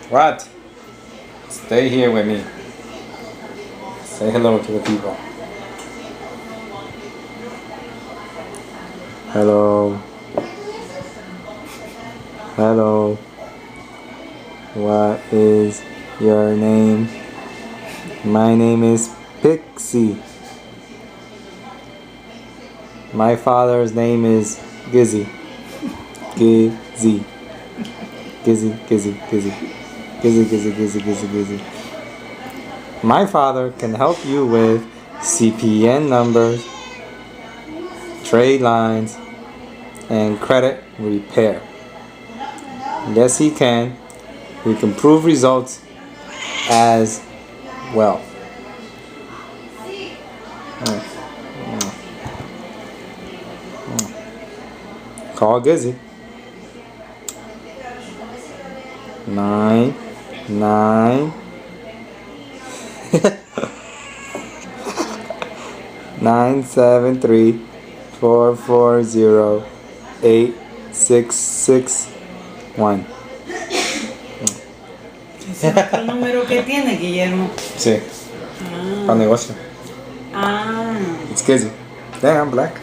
What? Stay here with me. Say hello to the people. Hello. Hello. What is your name? My name is Pixie. My father's name is Gizzy. Gizzy. Gizzy, Gizzy, Gizzy. Gizzy, Gizzy, Gizzy, Gizzy, Gizzy. My father can help you with CPN numbers, trade lines, and credit repair. Yes, he can. He can prove results as well. Call Gizzy. 9 9 973 440 8661. ¿Ese es otro número que tiene, Guillermo? Sí. Para negocio. Ah. It's Gizzy. Damn, I'm black.